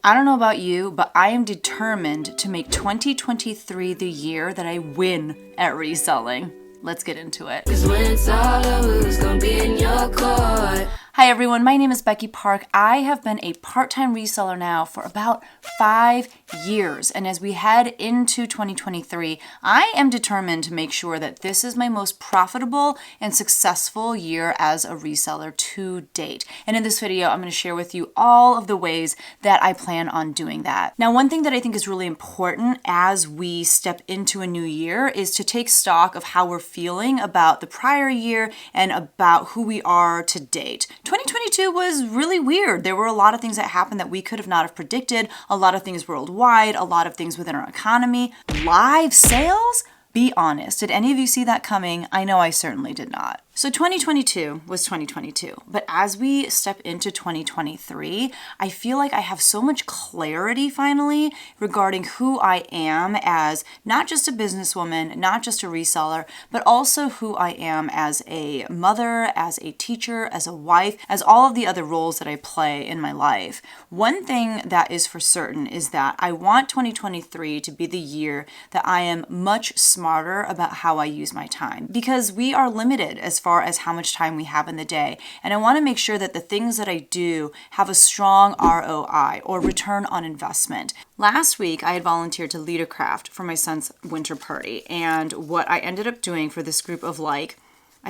I don't know about you, but I am determined to make 2023 the year that I win at reselling. Let's get into it. 'Cause when it's all over, who's gonna be in your court? Hi everyone, my name is Becky Park. I have been a part-time reseller now for about 5 years. And as we head into 2023, I am determined to make sure that this is my most profitable and successful year as a reseller to date. And in this video, I'm going to share with you all of the ways that I plan on doing that. Now, one thing that I think is really important as we step into a new year is to take stock of how we're feeling about the prior year and about who we are to date. 2022 was really weird. There were a lot of things that happened that we could have not have predicted, a lot of things worldwide, a lot of things within our economy. Live sales? Be honest, did any of you see that coming? I know I certainly did not. So 2022 was 2022, but as we step into 2023, I feel like I have so much clarity finally regarding who I am as not just a businesswoman, not just a reseller, but also who I am as a mother, as a teacher, as a wife, as all of the other roles that I play in my life. One thing that is for certain is that I want 2023 to be the year that I am much smarter about how I use my time, because we are limited as far as how much time we have in the day. And I want to make sure that the things that I do have a strong ROI or return on investment. Last week, I had volunteered to lead a craft for my son's winter party. And what I ended up doing for this group of I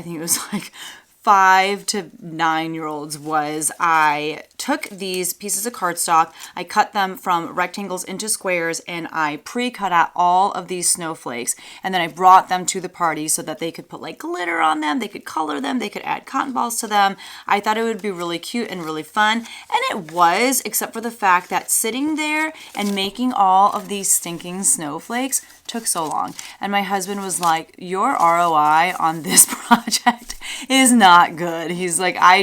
think it was 5 to 9-year-olds was I took these pieces of cardstock, I cut them from rectangles into squares, and I pre-cut out all of these snowflakes, and then I brought them to the party so that they could put glitter on them, they could color them, they could add cotton balls to them. I thought it would be really cute and really fun, and it was, except for the fact that sitting there and making all of these stinking snowflakes took so long. And my husband was like, your ROI on this project is not good. He's like, I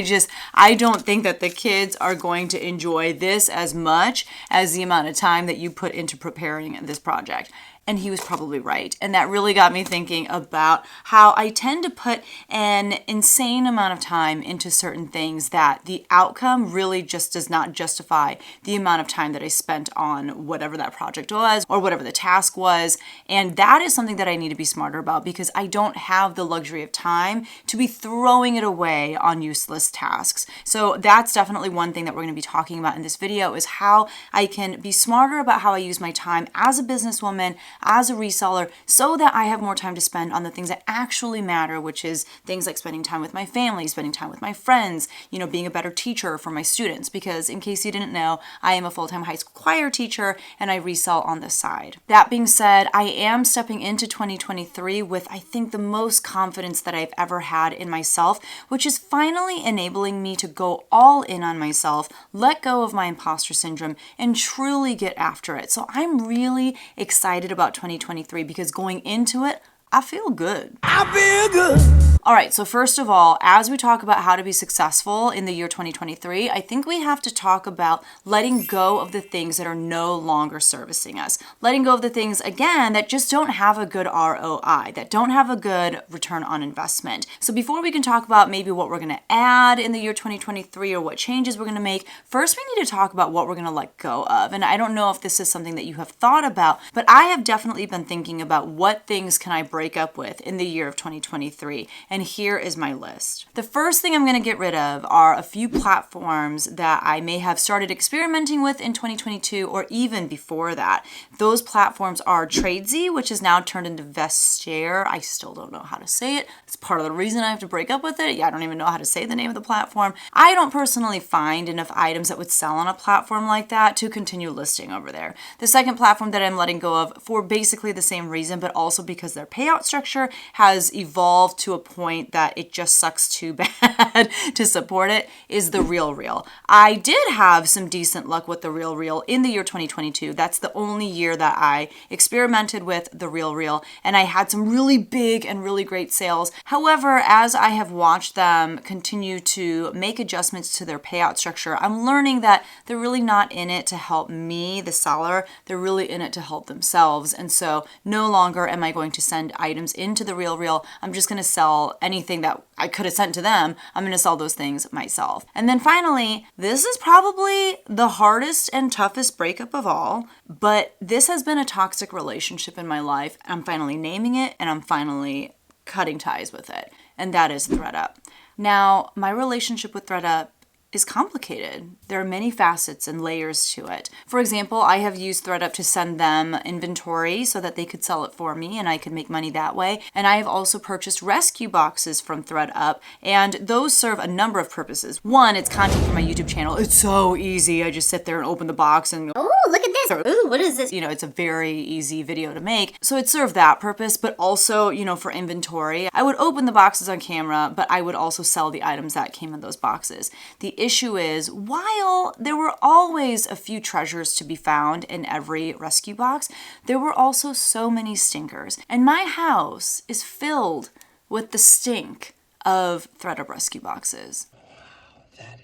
don't think that the kids are going to enjoy this as much as the amount of time that you put into preparing this project. And he was probably right. And that really got me thinking about how I tend to put an insane amount of time into certain things that the outcome really just does not justify the amount of time that I spent on whatever that project was or whatever the task was. And that is something that I need to be smarter about, because I don't have the luxury of time to be throwing it away on useless tasks. So that's definitely one thing that we're going to be talking about in this video, is how I can be smarter about how I use my time as a businesswoman, as a reseller, so that I have more time to spend on the things that actually matter, which is things like spending time with my family, spending time with my friends, being a better teacher for my students, because in case you didn't know, I am a full-time high school choir teacher and I resell on the side. That being said, I am stepping into 2023 with, I think, the most confidence that I've ever had in myself, which is finally enabling me to go all in on myself, let go of my imposter syndrome, and truly get after it. So I'm really excited about 2023 because going into it, I feel good. I feel good. All right, so first of all, as we talk about how to be successful in the year 2023, I think we have to talk about letting go of the things that are no longer servicing us. Letting go of the things, again, that just don't have a good ROI, that don't have a good return on investment. So before we can talk about maybe what we're going to add in the year 2023 or what changes we're going to make, first we need to talk about what we're going to let go of. And I don't know if this is something that you have thought about, but I have definitely been thinking about what things can I break up with in the year of 2023. And here is my list. The first thing I'm going to get rid of are a few platforms that I may have started experimenting with in 2022 or even before that. Those platforms are Tradesy, which is now turned into Vestiaire. I still don't know how to say it. It's part of the reason I have to break up with it. I don't even know how to say the name of the platform. I don't personally find enough items that would sell on a platform like that to continue listing over there. The second platform that I'm letting go of for basically the same reason, but also because their payout structure has evolved to a point that it just sucks too bad to support it, is the RealReal. I did have some decent luck with the RealReal in the year 2022. That's the only year that I experimented with the RealReal, and I had some really big and really great sales. However, as I have watched them continue to make adjustments to their payout structure, I'm learning that they're really not in it to help me, the seller. They're really in it to help themselves. And so no longer am I going to send items into the RealReel. I'm just going to sell anything that I could have sent to them. I'm going to sell those things myself. And then finally, this is probably the hardest and toughest breakup of all, but this has been a toxic relationship in my life. I'm finally naming it and I'm finally cutting ties with it. And that is thredUP. Now, my relationship with thredUP is complicated. There are many facets and layers to it. For example, I have used thredUP to send them inventory so that they could sell it for me and I could make money that way. And I have also purchased rescue boxes from thredUP, and those serve a number of purposes. One, it's content for my YouTube channel. It's so easy. I just sit there and open the box and go, oh, look at this. Or, ooh, what is this? You know, it's a very easy video to make. So it served that purpose, but also, for inventory. I would open the boxes on camera, but I would also sell the items that came in those boxes. The issue is, while there were always a few treasures to be found in every rescue box, there were also so many stinkers. And my house is filled with the stink of thredUP rescue boxes. Wow, that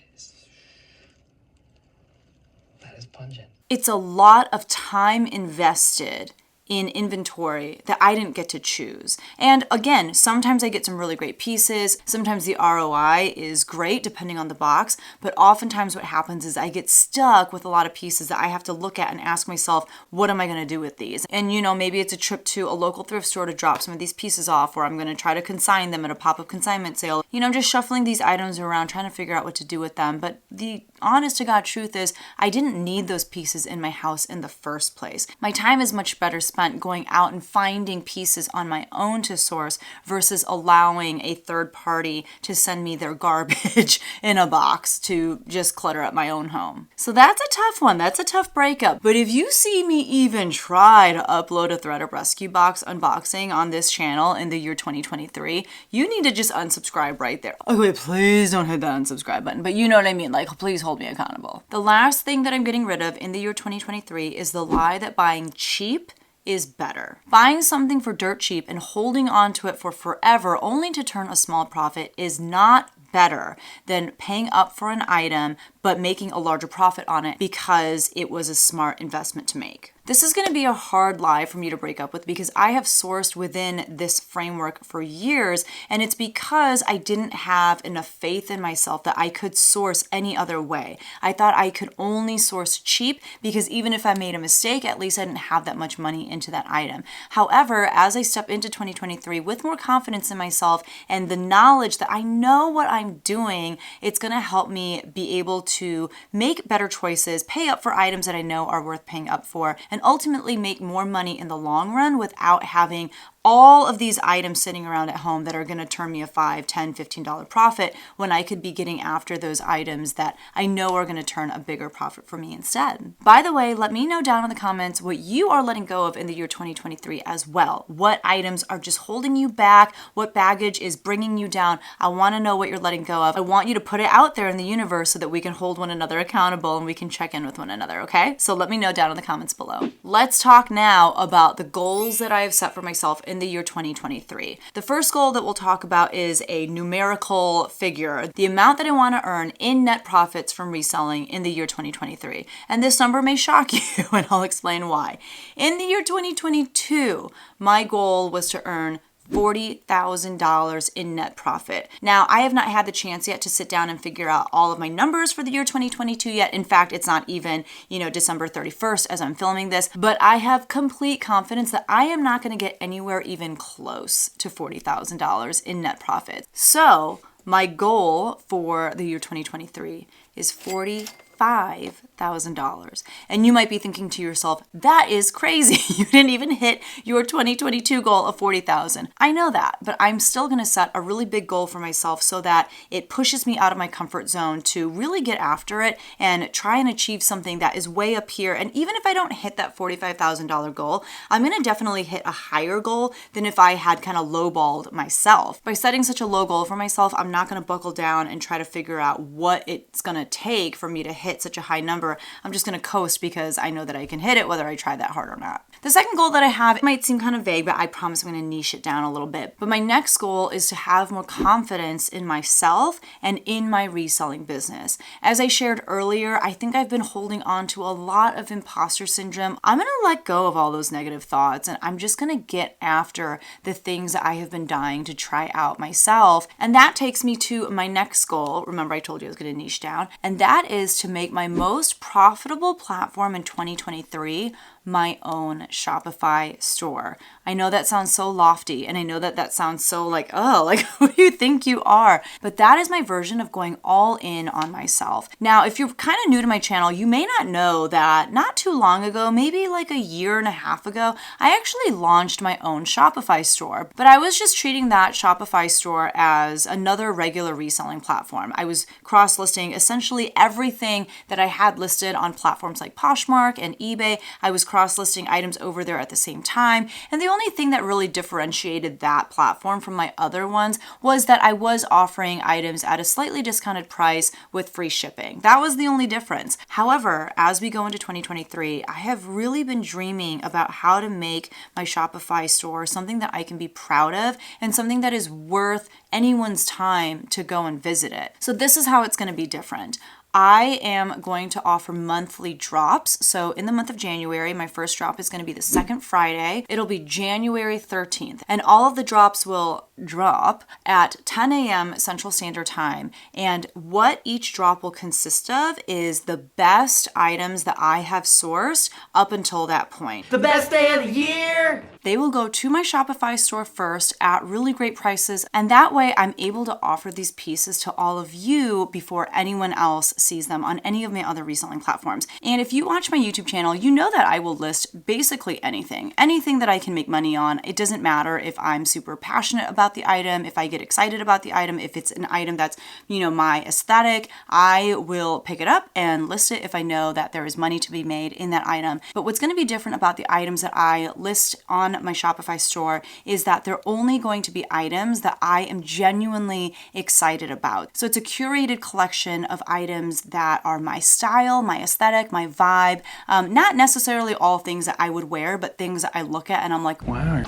is pungent. It's a lot of time invested in inventory that I didn't get to choose. And again, sometimes I get some really great pieces. Sometimes the ROI is great depending on the box, but oftentimes what happens is I get stuck with a lot of pieces that I have to look at and ask myself, what am I going to do with these? And maybe it's a trip to a local thrift store to drop some of these pieces off, or I'm going to try to consign them at a pop-up consignment sale. I'm just shuffling these items around, trying to figure out what to do with them. But the honest to God truth is, I didn't need those pieces in my house in the first place. My time is much better spent going out and finding pieces on my own to source versus allowing a third party to send me their garbage in a box to just clutter up my own home. So that's a tough one. That's a tough breakup. But if you see me even try to upload a thredUP rescue box unboxing on this channel in the year 2023, you need to just unsubscribe right there. Okay, please don't hit that unsubscribe button, but you know what I mean. Please hold me accountable. The last thing that I'm getting rid of in the year 2023 is the lie that buying cheap is better. Buying something for dirt cheap and holding on to it for forever only to turn a small profit is not better than paying up for an item but making a larger profit on it because it was a smart investment to make. This is going to be a hard lie for me to break up with because I have sourced within this framework for years, and it's because I didn't have enough faith in myself that I could source any other way. I thought I could only source cheap because even if I made a mistake, at least I didn't have that much money into that item. However, as I step into 2023 with more confidence in myself and the knowledge that I know what I'm doing, it's going to help me be able to make better choices, pay up for items that I know are worth paying up for, and ultimately make more money in the long run without having all of these items sitting around at home that are going to turn me a $5, $10, $15 profit when I could be getting after those items that I know are going to turn a bigger profit for me instead. By the way, let me know down in the comments what you are letting go of in the year 2023 as well. What items are just holding you back? What baggage is bringing you down? I want to know what you're letting go of. I want you to put it out there in the universe so that we can hold one another accountable and we can check in with one another, okay? So let me know down in the comments below. Let's talk now about the goals that I have set for myself in the year 2023. The first goal that we'll talk about is a numerical figure, the amount that I want to earn in net profits from reselling in the year 2023. And this number may shock you, and I'll explain why. In the year 2022, my goal was to earn $40,000 in net profit. Now, I have not had the chance yet to sit down and figure out all of my numbers for the year 2022 yet. In fact, it's not even, December 31st as I'm filming this, but I have complete confidence that I am not going to get anywhere even close to $40,000 in net profit. So my goal for the year 2023 is $45,000. And you might be thinking to yourself, that is crazy. You didn't even hit your 2022 goal of $40,000. I know that, but I'm still going to set a really big goal for myself so that it pushes me out of my comfort zone to really get after it and try and achieve something that is way up here. And even if I don't hit that $45,000 goal, I'm going to definitely hit a higher goal than if I had kind of lowballed myself. By setting such a low goal for myself, I'm not going to buckle down and try to figure out what it's going to take for me to hit such a high number. I'm just going to coast because I know that I can hit it whether I try that hard or not. The second goal that I have, it might seem kind of vague, but I promise I'm going to niche it down a little bit. But my next goal is to have more confidence in myself and in my reselling business. As I shared earlier, I think I've been holding on to a lot of imposter syndrome. I'm going to let go of all those negative thoughts, and I'm just going to get after the things that I have been dying to try out myself. And that takes me to my next goal. Remember, I told you I was going to niche down, and that is to make my most profitable platform in 2023 my own Shopify store. I know that sounds so lofty, and I know that sounds so like, oh, like who do you think you are? But that is my version of going all in on myself. Now, if you're kind of new to my channel, you may not know that not too long ago, maybe like a year and a half ago, I actually launched my own Shopify store. But I was just treating that Shopify store as another regular reselling platform. I was cross-listing essentially everything that I had listed on platforms like Poshmark and eBay. I was cross-listing items over there at the same time. And the only thing that really differentiated that platform from my other ones was that I was offering items at a slightly discounted price with free shipping. That was the only difference. However, as we go into 2023, I have really been dreaming about how to make my Shopify store something that I can be proud of and something that is worth anyone's time to go and visit it. So this is how it's going to be different. I am going to offer monthly drops. So in the month of January, my first drop is going to be the second Friday. It'll be January 13th. And all of the drops will drop at 10 a.m. Central Standard Time. And what each drop will consist of is the best items that I have sourced up until that point. The best day of the year! They will go to my Shopify store first at really great prices. And that way I'm able to offer these pieces to all of you before anyone else sees them on any of my other reselling platforms. And if you watch my YouTube channel, you know that I will list basically anything that I can make money on. It doesn't matter if I'm super passionate about the item, if I get excited about the item, if it's an item that's, my aesthetic, I will pick it up and list it if I know that there is money to be made in that item. But what's going to be different about the items that I list on my Shopify store is that they're only going to be items that I am genuinely excited about. So it's a curated collection of items that are my style, my aesthetic, my vibe, not necessarily all things that I would wear, but things that I look at and I'm like, wow,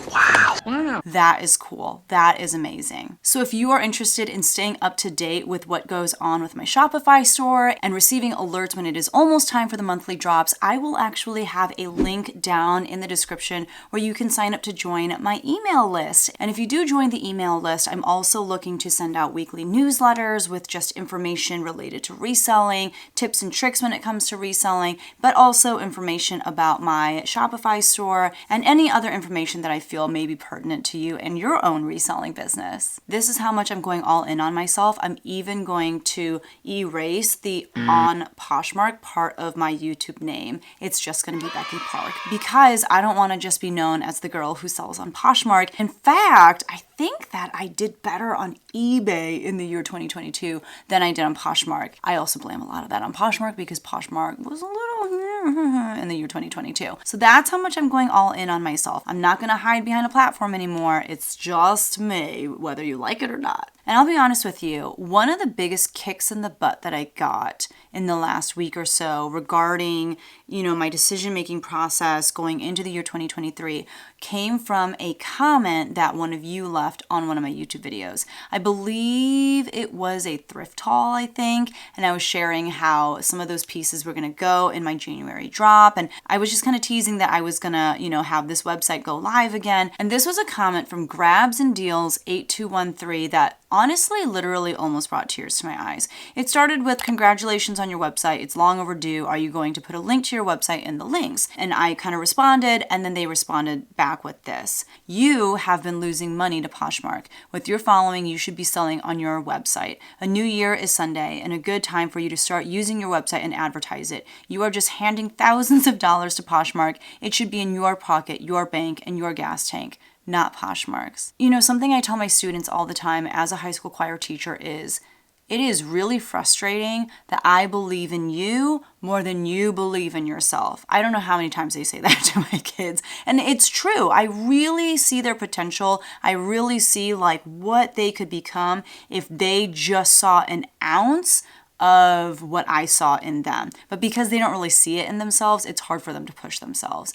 that is cool. That is amazing. So if you are interested in staying up to date with what goes on with my Shopify store and receiving alerts when it is almost time for the monthly drops, I will actually have a link down in the description where you can sign up to join my email list. And if you do join the email list, I'm also looking to send out weekly newsletters with just information related to reselling, tips and tricks when it comes to reselling, but also information about my Shopify store and any other information that I feel may be pertinent to you and your own reselling business. This is how much I'm going all in on myself. I'm even going to erase the on Poshmark part of my YouTube name. It's just going to be Becky Park because I don't want to just be known as the girl who sells on Poshmark. In fact, I think that I did better on eBay in the year 2022 than I did on Poshmark. I also blame a lot of that on Poshmark because Poshmark was a little in the year 2022. So that's how much I'm going all in on myself. I'm not going to hide behind a platform anymore. It's just me, whether you like it or not. And I'll be honest with you, one of the biggest kicks in the butt that I got in the last week or so regarding, my decision-making process going into the year 2023 came from a comment that one of you left on one of my YouTube videos. I believe it was a thrift haul, I think, and I was sharing how some of those pieces were going to go in my January drop, and I was just kind of teasing that I was going to, have this website go live again. And this was a comment from Grabs and Deals 8213 that honestly literally almost brought tears to my eyes. It started with, congratulations on your website. It's long overdue. Are you going to put a link to your website in the links? And I kind of responded, and then they responded back with this. You have been losing money to Poshmark. With your following, you should be selling on your website. A new year is Sunday and a good time for you to start using your website and advertise it. You are just handing thousands of dollars to Poshmark. It should be in your pocket, your bank, and your gas tank, not Poshmark's. Something I tell my students all the time as a high school choir teacher is, it is really frustrating that I believe in you more than you believe in yourself. I don't know how many times they say that to my kids. And it's true. I really see their potential. I really see what they could become if they just saw an ounce of what I saw in them. But because they don't really see it in themselves, it's hard for them to push themselves.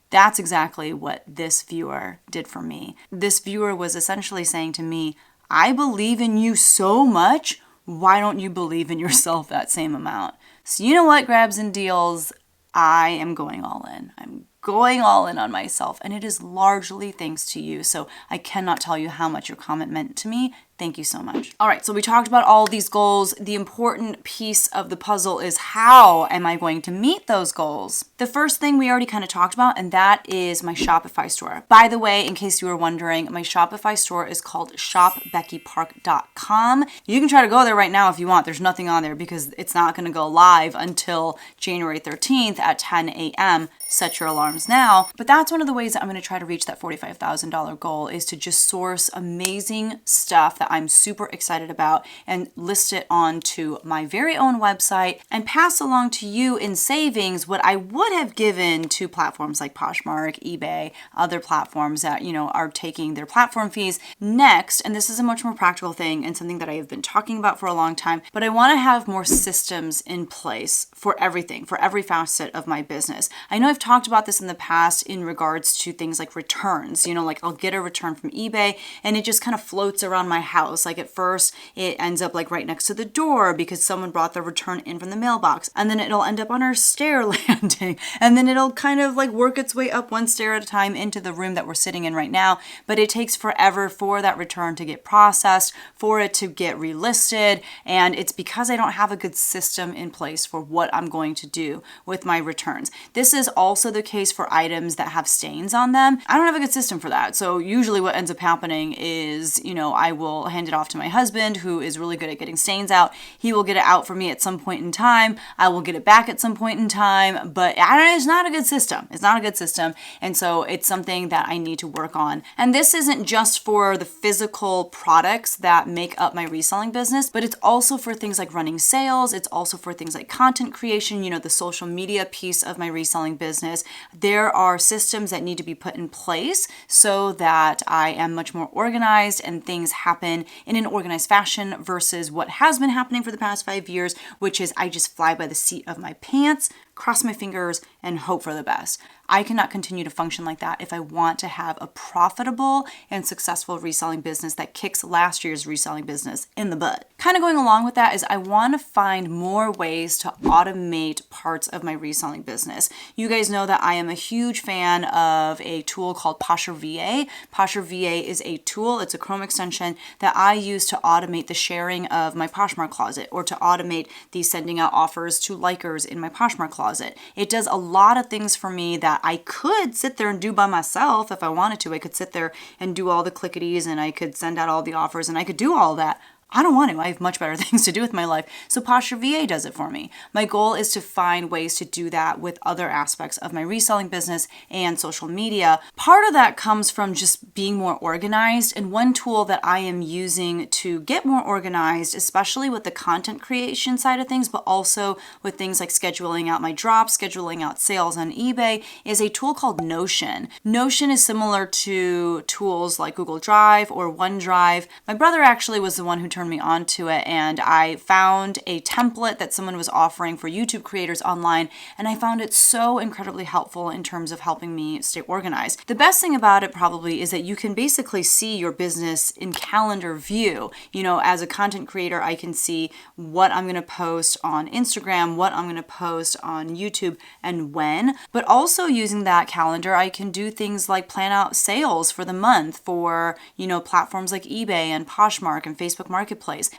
That's exactly what this viewer did for me. This viewer was essentially saying to me, I believe in you so much. Why don't you believe in yourself that same amount? So you know what, Grabs and Deals? I am going all in. I'm going all in on myself, and it is largely thanks to you. So I cannot tell you how much your comment meant to me. Thank you so much. All right, so we talked about all these goals. The important piece of the puzzle is how am I going to meet those goals? The first thing we already kind of talked about, and that is my Shopify store. By the way, in case you were wondering, my Shopify store is called shopbeckypark.com. You can try to go there right now if you want. There's nothing on there because it's not going to go live until January 13th at 10 a.m. Set your alarms now. But that's one of the ways that I'm going to try to reach that $45,000 goal, is to just source amazing stuff that I'm super excited about and list it onto my very own website and pass along to you in savings what I would have given to platforms like Poshmark, eBay, other platforms that, are taking their platform fees. Next, and this is a much more practical thing and something that I have been talking about for a long time, but I want to have more systems in place for everything, for every facet of my business. I know I've talked about this in the past in regards to things like returns. Like I'll get a return from eBay and it just kind of floats around my house. Like at first it ends up like right next to the door because someone brought the return in from the mailbox, and then it'll end up on our stair landing, and then it'll kind of like work its way up one stair at a time into the room that we're sitting in right now. But it takes forever for that return to get processed, for it to get relisted, and it's because I don't have a good system in place for what I'm going to do with my returns. This is also the case for items that have stains on them. I don't have a good system for that. So usually what ends up happening is, I will hand it off to my husband, who is really good at getting stains out. He will get it out for me at some point in time. I will get it back at some point in time, but it's not a good system. It's not a good system. And so it's something that I need to work on. And this isn't just for the physical products that make up my reselling business, but it's also for things like running sales. It's also for things like content creation, the social media piece of my reselling business. There are systems that need to be put in place so that I am much more organized and things happen in an organized fashion versus what has been happening for the past 5 years, which is I just fly by the seat of my pants, cross my fingers, and hope for the best. I cannot continue to function like that if I want to have a profitable and successful reselling business that kicks last year's reselling business in the butt. Kind of going along with that is I want to find more ways to automate parts of my reselling business. You guys know that I am a huge fan of a tool called POSHER VA. POSHER VA is a tool, it's a Chrome extension that I use to automate the sharing of my Poshmark closet, or to automate the sending out offers to likers in my Poshmark closet. It does a lot of things for me that I could sit there and do by myself if I wanted to. I could sit there and do all the clickities, and I could send out all the offers, and I could do all that. I don't want to. I have much better things to do with my life. So Posture VA does it for me. My goal is to find ways to do that with other aspects of my reselling business and social media. Part of that comes from just being more organized. And one tool that I am using to get more organized, especially with the content creation side of things, but also with things like scheduling out my drops, scheduling out sales on eBay, is a tool called Notion. Notion is similar to tools like Google Drive or OneDrive. My brother actually was the one who turned me onto it, and I found a template that someone was offering for YouTube creators online, and I found it so incredibly helpful in terms of helping me stay organized. The best thing about it probably is that you can basically see your business in calendar view. You know, as a content creator, I can see what I'm going to post on Instagram, what I'm going to post on YouTube, and when. But also using that calendar, I can do things like plan out sales for the month for, platforms like eBay and Poshmark and Facebook Marketplace.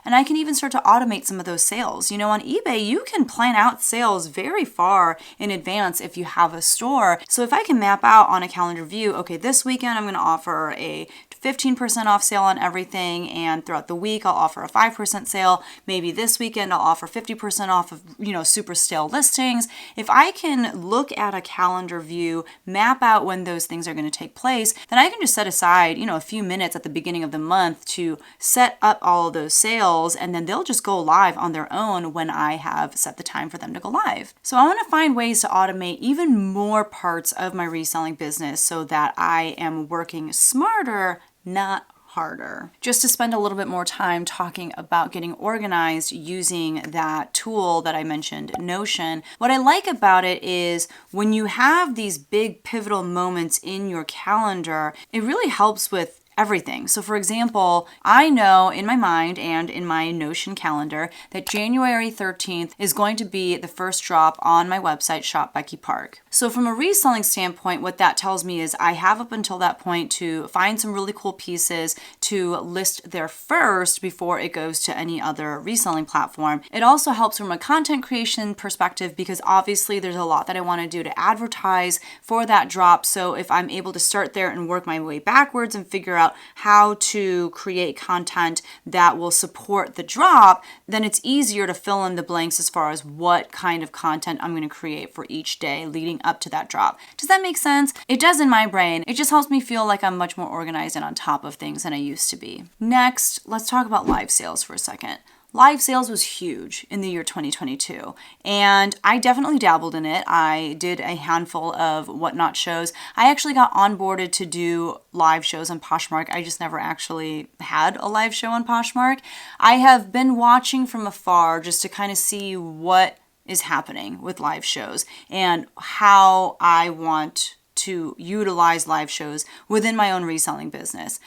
And I can even start to automate some of those sales. On eBay, you can plan out sales very far in advance if you have a store. So if I can map out on a calendar view, okay, this weekend I'm going to offer a 15% off sale on everything, and throughout the week I'll offer a 5% sale. Maybe this weekend I'll offer 50% off of, super stale listings. If I can look at a calendar view, map out when those things are going to take place, then I can just set aside, a few minutes at the beginning of the month to set up all of those sales, and then they'll just go live on their own when I have set the time for them to go live. So I want to find ways to automate even more parts of my reselling business so that I am working smarter, not harder. Just to spend a little bit more time talking about getting organized using that tool that I mentioned, Notion, what I like about it is when you have these big pivotal moments in your calendar, it really helps with everything. So for example, I know in my mind and in my Notion calendar that January 13th is going to be the first drop on my website, Shop Becky Park. So from a reselling standpoint, what that tells me is I have up until that point to find some really cool pieces to list there first before it goes to any other reselling platform. It also helps from a content creation perspective because obviously there's a lot that I want to do to advertise for that drop. So if I'm able to start there and work my way backwards and figure out how to create content that will support the drop, then it's easier to fill in the blanks as far as what kind of content I'm going to create for each day leading up to that drop. Does that make sense? It does in my brain. It just helps me feel like I'm much more organized and on top of things than I used to be. Next, let's talk about live sales for a second. Live sales was huge in the year 2022, and I definitely dabbled in it. I did a handful of Whatnot shows. I actually got onboarded to do live shows on Poshmark. I just never actually had a live show on Poshmark. I have been watching from afar just to kind of see what is happening with live shows and how I want to utilize live shows within my own reselling business.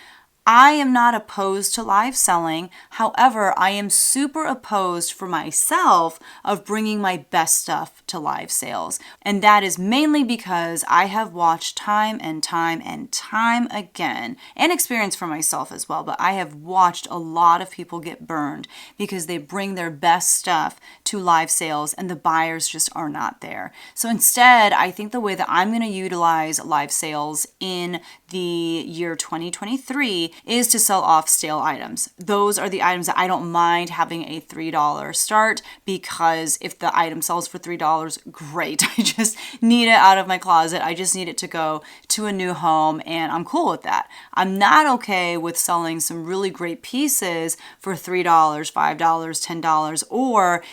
I am not opposed to live selling. However, I am super opposed for myself of bringing my best stuff to live sales. And that is mainly because I have watched time and time and time again, and experience for myself as well, but I have watched a lot of people get burned because they bring their best stuff to live sales and the buyers just are not there. So instead, I think the way that I'm going to utilize live sales in the year 2023 is to sell off stale items. Those are the items that I don't mind having a $3 start because if the item sells for $3, great. I just need it out of my closet. I just need it to go to a new home and I'm cool with that. I'm not okay with selling some really great pieces for $3, $5, $10 or,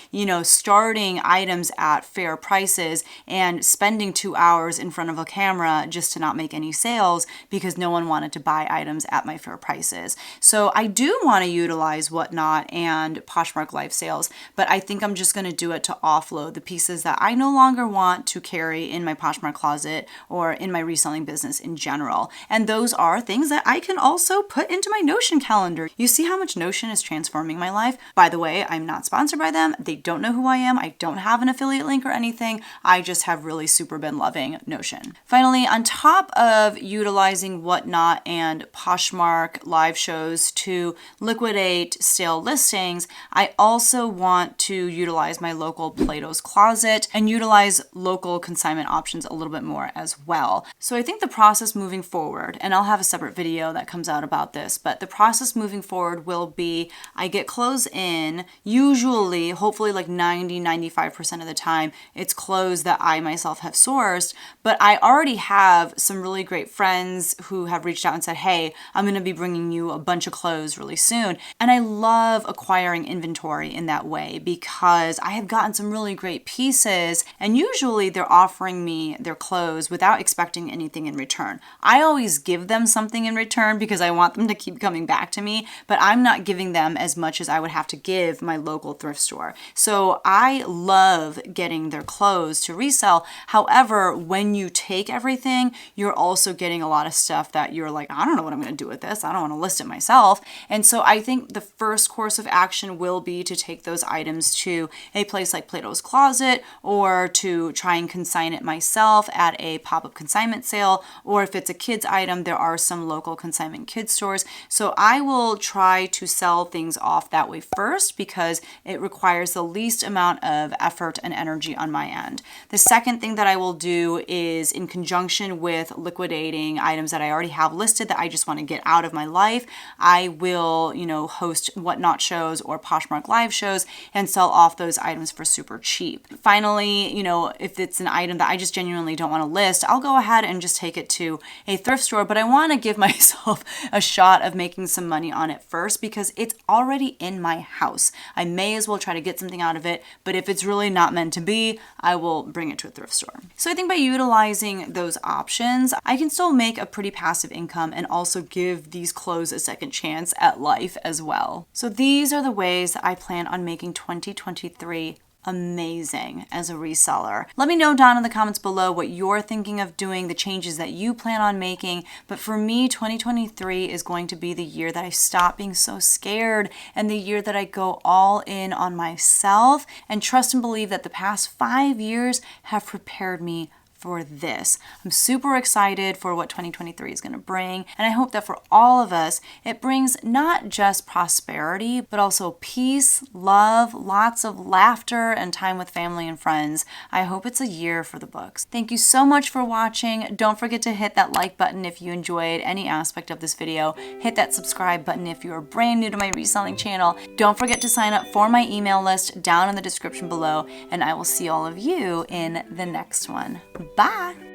starting items at fair prices and spending 2 hours in front of a camera just to not make any sales because no one wanted to buy items at my fair prices. So I do want to utilize Whatnot and Poshmark live sales, but I think I'm just going to do it to offload the pieces that I no longer want to carry in my Poshmark closet or in my reselling business in general. And those are things that I can also put into my Notion calendar. You see how much Notion is transforming my life? By the way, I'm not sponsored by them. They don't know who I am. I don't have an affiliate link or anything. I just have really super been loving Notion. Finally, on top of utilizing Whatnot and Poshmark live shows to liquidate stale listings, I also want to utilize my local Plato's Closet and utilize local consignment options a little bit more as well. So I think the process moving forward, and I'll have a separate video that comes out about this, but the process moving forward will be I get clothes in, usually, hopefully like 90-95% of the time, it's clothes that I myself have sourced, but I already have some really great friends who have reached out and said, hey, I'm going to be bringing you a bunch of clothes really soon. And I love acquiring inventory in that way because I have gotten some really great pieces and usually they're offering me their clothes without expecting anything in return. I always give them something in return because I want them to keep coming back to me, but I'm not giving them as much as I would have to give my local thrift store. So I love getting their clothes to resell. However, when you take everything, you're also getting a lot of stuff that you're like, I don't know what I'm going to do with this. I don't want to list it myself. And so I think the first course of action will be to take those items to a place like Plato's Closet or to try and consign it myself at a pop-up consignment sale. Or if it's a kids item, there are some local consignment kids stores. So I will try to sell things off that way first because it requires the least amount of effort and energy on my end. The second thing that I will do is in conjunction with liquidating items that I already have listed that I just want to get out of my life, I will, host Whatnot shows or Poshmark live shows and sell off those items for super cheap. Finally, if it's an item that I just genuinely don't want to list, I'll go ahead and just take it to a thrift store, but I want to give myself a shot of making some money on it first because it's already in my house. I may as well try to get something out of it, but if it's really not meant to be, I will bring it to a thrift store. So I think by utilizing those options, I can still make a pretty passive income and also give these clothes a second chance at life as well. So these are the ways that I plan on making 2023 amazing as a reseller. Let me know down in the comments below what you're thinking of doing, the changes that you plan on making. But for me, 2023 is going to be the year that I stop being so scared and the year that I go all in on myself and trust and believe that the past 5 years have prepared me for this. I'm super excited for what 2023 is going to bring, and I hope that for all of us, it brings not just prosperity, but also peace, love, lots of laughter, and time with family and friends. I hope it's a year for the books. Thank you so much for watching. Don't forget to hit that like button if you enjoyed any aspect of this video. Hit that subscribe button if you are brand new to my reselling channel. Don't forget to sign up for my email list down in the description below, and I will see all of you in the next one. Bye.